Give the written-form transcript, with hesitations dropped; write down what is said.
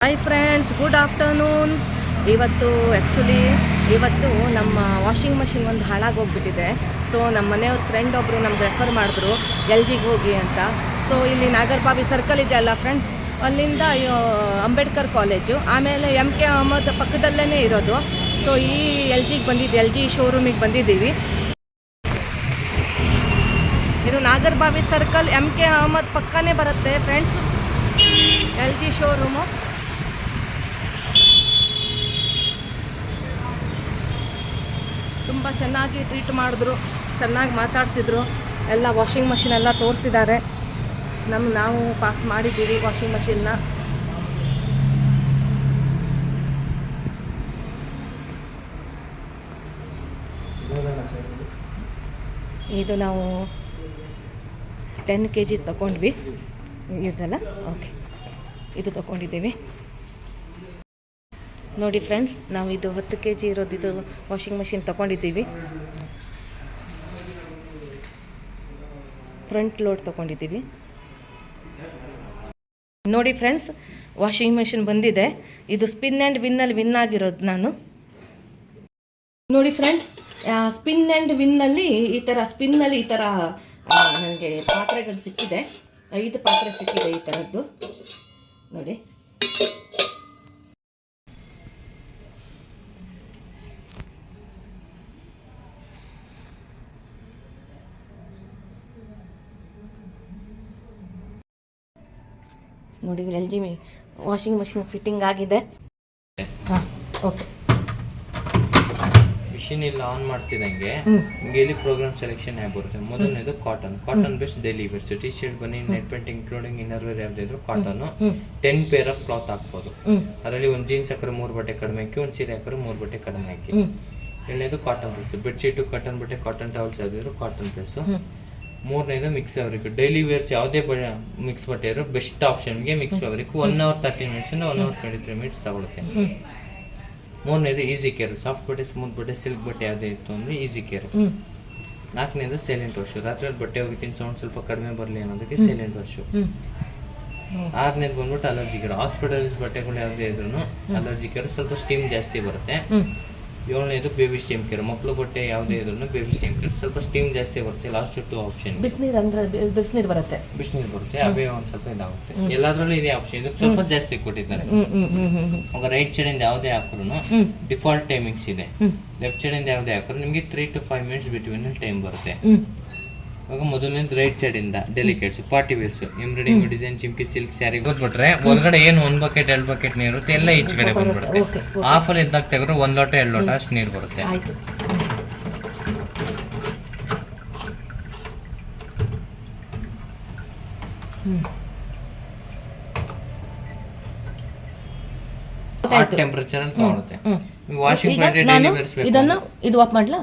Hi friends, good afternoon. ಇವತ್ತು ನಮ್ಮ washing machine ಒಂದು ಹಾಳಾಗೋಗ್ಬಿಟ್ಟಿದೆ. ಸೊ ನಮ್ಮ ಮನೆಯವ್ರ ಫ್ರೆಂಡ್ ಒಬ್ಬರು ನಮ್ಗೆ ರೆಫರ್ ಮಾಡಿದ್ರು LGಗೆ ಹೋಗಿ ಅಂತ. ಸೊ ಇಲ್ಲಿ ನಾಗರಬಾವಿ ಸರ್ಕಲ್ ಇದೆ ಅಲ್ಲ ಫ್ರೆಂಡ್ಸ್, ಅಲ್ಲಿಂದ ಅಂಬೇಡ್ಕರ್ ಕಾಲೇಜು, ಆಮೇಲೆ MK ಅಹಮದ್ ಪಕ್ಕದಲ್ಲೇ ಇರೋದು. ಸೊ ಈ LGಗೆ ಬಂದಿದ್ದು, LG ಶೋರೂಮಿಗೆ ಬಂದಿದ್ದೀವಿ. ಇದು ನಾಗರಬಾವಿ ಸರ್ಕಲ್ MK ಅಹಮದ್ ಪಕ್ಕನೇ ಬರುತ್ತೆ ಫ್ರೆಂಡ್ಸ್, LG ಶೋರೂಮು. ತುಂಬ ಚೆನ್ನಾಗಿ ಟ್ರೀಟ್ ಮಾಡಿದ್ರು, ಚೆನ್ನಾಗಿ ಮಾತಾಡಿಸಿದ್ರು. ಎಲ್ಲ ವಾಷಿಂಗ್ ಮಷಿನ್ ಎಲ್ಲ ತೋರಿಸಿದ್ದಾರೆ. ನಾವು ಪಾಸ್ ಮಾಡಿದ್ದೀವಿ ವಾಷಿಂಗ್ ಮಷಿನ್ನ. ಇದು ನಾವು 10 kg ತಗೊಂಡ್ವಿ. ಇದೆಲ್ಲ ಓಕೆ, ಇದು ತಗೊಂಡಿದ್ದೀವಿ ನೋಡಿ ಫ್ರೆಂಡ್ಸ್. ನಾವು ಇದು 10 kg ಇರೋದು ಇದು ವಾಷಿಂಗ್ ಮಷಿನ್ ತಗೊಂಡಿದ್ದೀವಿ. ಫ್ರಂಟ್ ಲೋಡ್ ತಗೊಂಡಿದ್ದೀವಿ ನೋಡಿ ಫ್ರೆಂಡ್ಸ್. ವಾಷಿಂಗ್ ಮಷಿನ್ ಬಂದಿದೆ. ಇದು ಸ್ಪಿನ್ ಆ್ಯಂಡ್ ವಿನ್ನಲ್ಲಿ ವಿನ್ ಆಗಿರೋದು ನಾನು ನೋಡಿ ಫ್ರೆಂಡ್ಸ್. ಸ್ಪಿನ್ ಆ್ಯಂಡ್ ವಿನ್ನಲ್ಲಿ ಈ ಥರ ನನಗೆ ಪಾತ್ರೆಗಳು ಸಿಕ್ಕಿದೆ. 5 ಪಾತ್ರೆ ಸಿಕ್ಕಿದೆ ಈ ಥರದ್ದು ನೋಡಿ. ನೋಡಿ LG ವಾಷಿಂಗ್ ಮಷಿನ್ ಫಿಟ್ಟಿಂಗ್ ಆಗಿದೆ. ಹಾಂ ಓಕೆ. ಮಿಷಿನ್ ಇಲ್ಲಿ ಆನ್ ಮಾಡ್ತಿದ್ದಂಗೆ ನಿಮಗೆ ಇಲ್ಲಿ ಪ್ರೋಗ್ರಾಮ್ ಸೆಲೆಕ್ಷನ್ ಆಗಿ ಬರುತ್ತೆ. ಮೊದಲನೇದು cotton best daily wears, T shirt ಬನ್ನಿ, net pant including inner wear ಯಾವುದೇ ಇದ್ರು ಕಾಟನ್. 10 ಪೇರ್ ಆಫ್ ಕ್ಲಾತ್ ಹಾಕ್ಬೋದು. ಅದರಲ್ಲಿ ಒಂದು ಜೀನ್ಸ್ ಹಾಕಿದ್ರೆ 3 ಬಟ್ಟೆ ಕಡಿಮೆ ಹಾಕಿ, ಒಂದು ಸೀರೆ ಹಾಕಿದ್ರೆ 3 ಬಟ್ಟೆ ಕಡಿಮೆ ಹಾಕಿ. ಎರಡನೇದು ಕಾಟನ್ ಪ್ರೆಸ್, ಬೆಡ್ಶೀಟು ಕಾಟನ್ ಬಟ್ಟೆ, ಕಾಟನ್ ಟವಲ್ಸ್ ಯಾವುದಿದ್ರು ಕಾಟನ್ ಪ್ರೆಸ್. ಮೂರನೇದು ಮಿಕ್ಸ್ ಫ್ಯಾಬ್ರಿಕ್, ಡೈಲಿ ವೇರ್ಸ್ ಯಾವುದೇ ಮಿಕ್ಸ್ ಬಟ್ಟೆ ಇರೋ best ಆಪ್ಷನ್ಗೆ mix fabric. 1 hour 30 minutes 1 hour 23 minutes ತಗೊಳುತ್ತೆ. ಮೂರನೇದು ಈಸಿ ಕೇರ್, ಸಾಫ್ಟ್ ಬಟ್ಟೆ, ಸ್ಮೂತ್ ಬಟ್ಟೆ, ಸಿಲ್ಕ್ ಬಟ್ಟೆ ಯಾವುದೇ ಇತ್ತು ಅಂದರೆ ಈಸಿ ಕೇರ್. ನಾಲ್ಕನೇದು ಸೈಲೆಂಟ್ ವಾಶ್, ರಾತ್ರಿ ಬಟ್ಟೆ ಹೋಗಿದ್ದೀನಿ ಸೌಂಡ್ ಸ್ವಲ್ಪ ಕಡಿಮೆ ಬರಲಿ ಅನ್ನೋದಕ್ಕೆ ಸೈಲೆಂಟ್ ವಾಶು. ಆರನೇದು ಬಂದ್ಬಿಟ್ಟು ಅಲರ್ಜಿ ಕೇರ್, ಹಾಸ್ಪಿಟಲ್ಸ್ ಬಟ್ಟೆಗಳು ಯಾವುದೇ ಇದ್ರು ಅಲರ್ಜಿ ಕೇರ್ ಸ್ವಲ್ಪ ಸ್ಟೀಮ್ ಜಾಸ್ತಿ ಬರುತ್ತೆ. ಏಳನೇದು ಬೇಬಿ ಸ್ಟೀಮ್ ಕೇರ್, ಮಕ್ಕಳು ಬಟ್ಟೆ ಯಾವುದೇ ಇದ್ರು ಬೇಬಿ ಸ್ಟೀಮ್ ಕೇರ್ ಸ್ವಲ್ಪ ಸ್ಟೀಮ್ ಜಾಸ್ತಿ ಬರುತ್ತೆ. ಲಾಸ್ಟ್ 2 ಆಪ್ಷನ್ ಬಿಸಿನೀರು ಬರುತ್ತೆ, ಅವೇ ಒಂದು ಸ್ವಲ್ಪ ಇದಾಗುತ್ತೆ. ಎಲ್ಲಾದ್ರಲ್ಲೂ ಇದೇ ಆಪ್ಷನ್, ಇದಕ್ಕೆ ಸ್ವಲ್ಪ ಜಾಸ್ತಿ ಕೊಟ್ಟಿದ್ದಾರೆ. ಈಗ ರೈಟ್ ಸೈಡ್ ಇಂದ ಯಾವುದೇ ಹಾಕಿದ್ರು ಡಿಫಾಲ್ಟ್ ಟೈಮಿಂಗ್ಸ್ ಇದೆ. ಲೆಫ್ಟ್ ಸೈಡ್ ಇಂದ ಯಾವುದೇ ಹಾಕಿದ್ರು ನಿಮಗೆ 3 to 5 minutes ಬಿಟ್ವೀನ್ ಟೈಮ್ ಬರುತ್ತೆ. ಇವಾಗ ಮೊದಲನೇದು ರೈಟ್ ಸೈಡ್ ಇಂದ delicates, party wears, embroidery design, ಚಿಮ್ಕಿ, ಸಿಲ್ಕ್ ಸ್ಯಾರಿ ಗೊತ್ಬಿಟ್ರೆ ಒಳಗಡೆ ಏನು 1 bucket 2 bucket ನೀರು ಇರುತ್ತೆ, ಎಲ್ಲ ಈಚೆ ಕಡೆ ಬಂದ್ಬಿಡುತ್ತೆ. ಆಫಲ್ಲಿ ಇದ್ದಾಗ ತೆಗೆದ್ರೆ 1 ಲೋಟ 2 ಲೋಟ ಅಷ್ಟು ನೀರು ಬರುತ್ತೆ. ಹಾಟ್ ಟೆಂಪರೇಚರ್ ಅಲ್ಲಿ ತಗೊಳುತ್ತೆ. ವಾಷಿಂಗ್ ಮಾಡಿ ಡೈಲಿ ವೇರ್ಸ್ ಬೇಕು. ಇದು ಆಫ್ ಮಾಡ್ಲಾ?